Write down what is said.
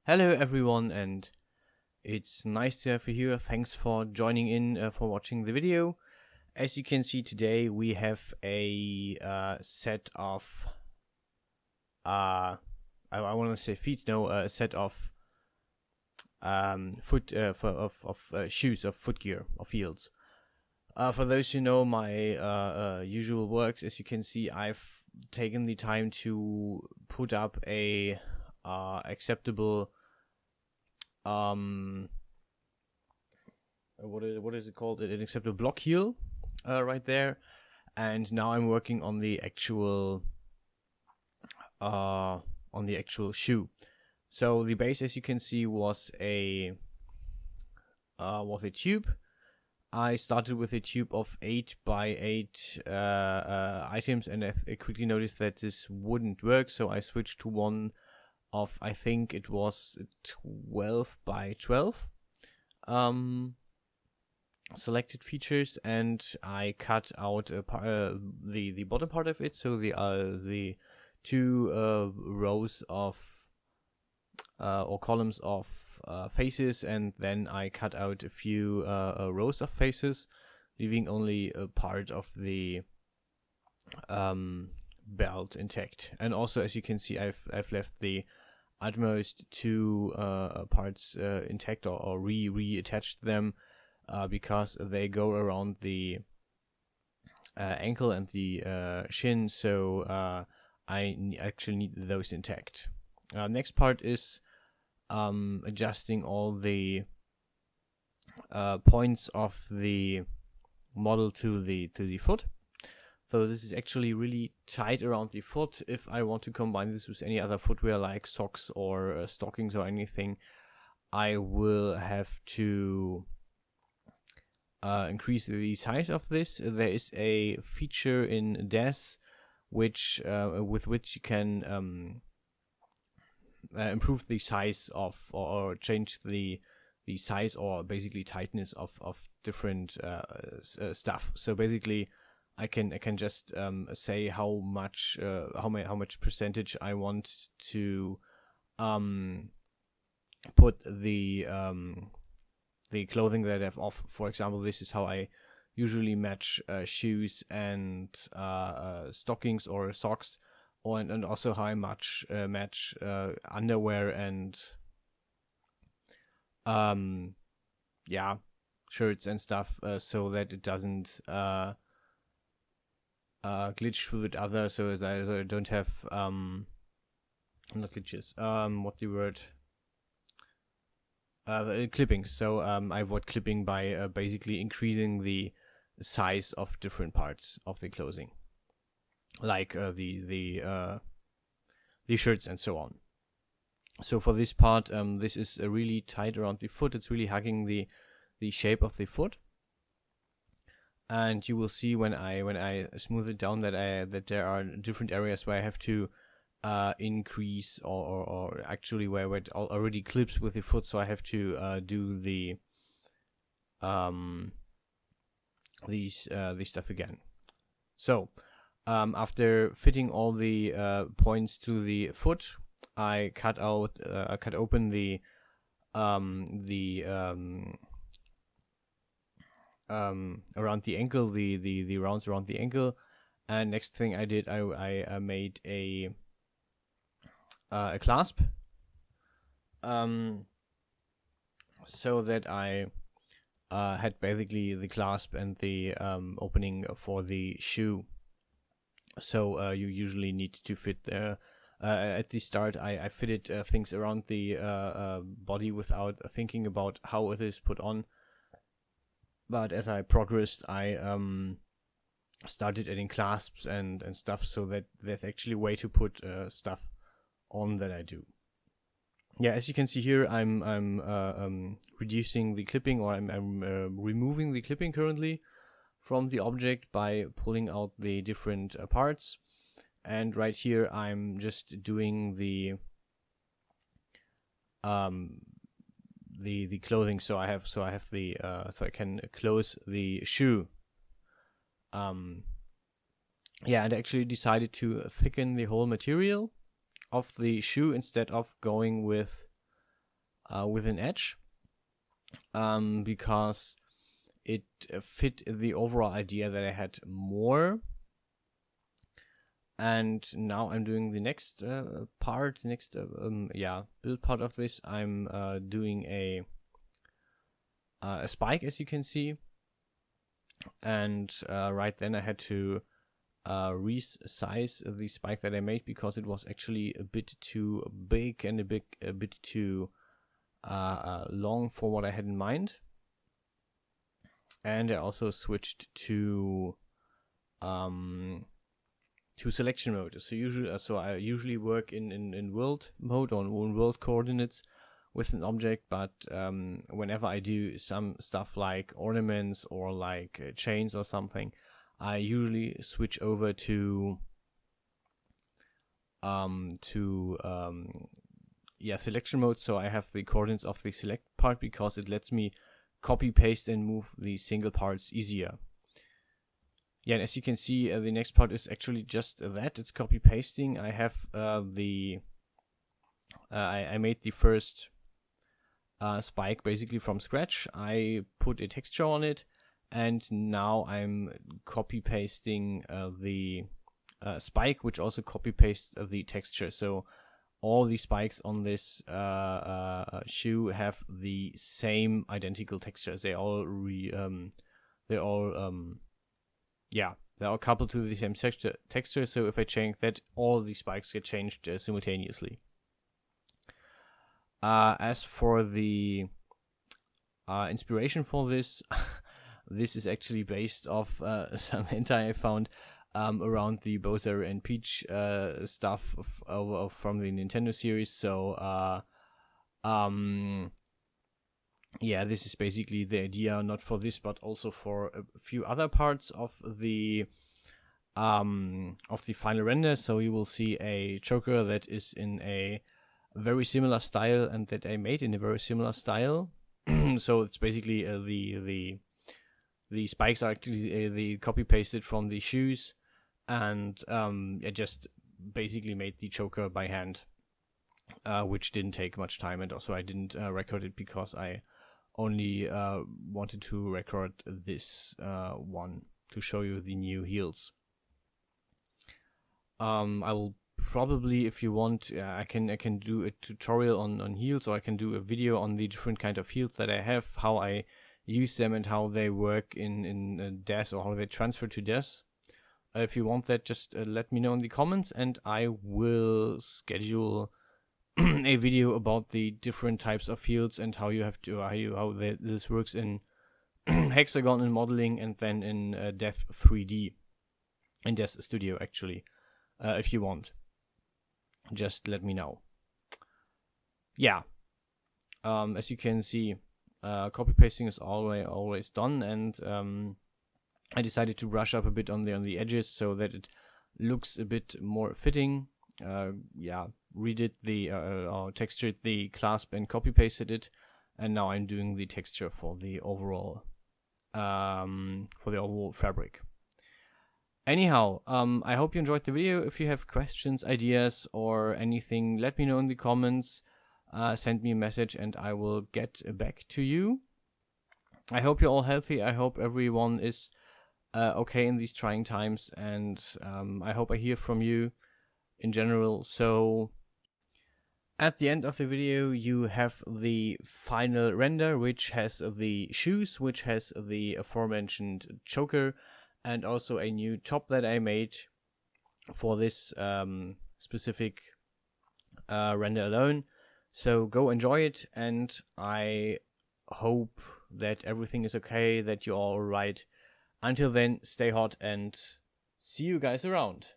Hello everyone, and it's nice to have you here. Thanks for joining in, for watching the video. As you can see today, we have a set of I want to say feet. No, a set of shoes, of footgear, of heels. For those who know my usual works, as you can see, I've taken the time to put up a acceptable what is it called? An acceptable block heel right there, and now I'm working on the actual shoe. So the base, as you can see, was a tube. I started with a tube of 8 by 8 items, and I quickly noticed that this wouldn't work, so I switched to one of, I think it was 12 by 12 selected features, and I cut out the bottom part of it, so the two rows of or columns of faces, and then I cut out a few rows of faces, leaving only a part of the belt intact. And also, as you can see, I've left the utmost two parts intact, or reattached them because they go around the ankle and the shin, so I actually need those intact. Next part is adjusting all the points of the model to the foot. So this is actually really tight around the foot. If I want to combine this with any other footwear like socks or stockings or anything, I will have to increase the size of this. There is a feature in DES which with which you can improve the size of or change the size, or basically tightness of different stuff. So basically, I can just say how much percentage I want to put the clothing that I have off. For example, this is how I usually match shoes and stockings or socks, and also how I match underwear and shirts and stuff, so that it doesn't glitch with other, so that I don't have not glitches, what's the word, clippings. So I avoid clipping by basically increasing the size of different parts of the clothing, like the shirts and so on. So for this part, this is really tight around the foot. It's really hugging the shape of the foot. And you will see when I smooth it down that there are different areas where I have to increase or actually where it already clips with the foot. So I have to do the these stuff again. So after fitting all the points to the foot, I cut open the around the ankle, the rounds around the ankle. And next thing I did, I made a clasp, so that I had basically the clasp and the opening for the shoe. So you usually need to fit there. At the start, I fitted things around the body without thinking about how it is put on. But as I progressed, I started adding clasps and stuff, so that there's actually a way to put stuff on that I do. Yeah, as you can see here, I'm reducing the clipping, or I'm removing the clipping currently from the object by pulling out the different parts. And right here, I'm just doing the clothing. So I have the so I can close the shoe. And I actually decided to thicken the whole material of the shoe instead of going with with an edge, because it fit the overall idea that I had more. And now I'm doing the next part, build part of this. I'm doing a spike, as you can see, and right then I had to resize the spike that I made because it was actually a bit too big and a bit too long for what I had in mind. And I also switched to selection mode. So I usually work in world mode or in world coordinates with an object, but whenever I do some stuff like ornaments or like chains or something, I usually switch over to selection mode. So I have the coordinates of the select part because it lets me copy, paste, and move the single parts easier. Yeah, and as you can see, the next part is actually just that. It's copy pasting. I have I made the first spike basically from scratch. I put a texture on it, and now I'm copy pasting the spike, which also copy pastes the texture. So all the spikes on this shoe have the same identical textures. They're all coupled to the same texture. So if I change that, all the spikes get changed simultaneously. As for the inspiration for this, this is actually based off some hentai I found around the Bowser and Peach stuff from the Nintendo series. So this is basically the idea, not for this, but also for a few other parts of the final render. So you will see a choker that is in a very similar style and that I made in a very similar style. So it's basically the spikes are actually the copy pasted from the shoes, and I just basically made the choker by hand, which didn't take much time, and also I didn't record it because I only wanted to record this one to show you the new heels. I will probably, if you want, I can do a tutorial on heels, or I can do a video on the different kind of heels that I have, how I use them and how they work in DES, or how they transfer to DES. If you want that, just let me know in the comments, and I will schedule a video about the different types of fields and how you have to this works in hexagon and modeling, and then in Dev 3D in Dev Studio actually. If you want, just let me know. Yeah, as you can see, copy pasting is always done, and I decided to brush up a bit on the edges so that it looks a bit more fitting. Redid the textured the clasp and copy pasted it, and now I'm doing the texture for the overall fabric. Anyhow, I hope you enjoyed the video. If you have questions, ideas, or anything, let me know in the comments. Send me a message and I will get back to you. I hope you're all healthy. I hope everyone is okay in these trying times, and I hope I hear from you in general. So at the end of the video you have the final render, which has the shoes, which has the aforementioned choker, and also a new top that I made for this specific render alone. So go enjoy it, and I hope that everything is okay, that you're all right. Until then, stay hot and see you guys around.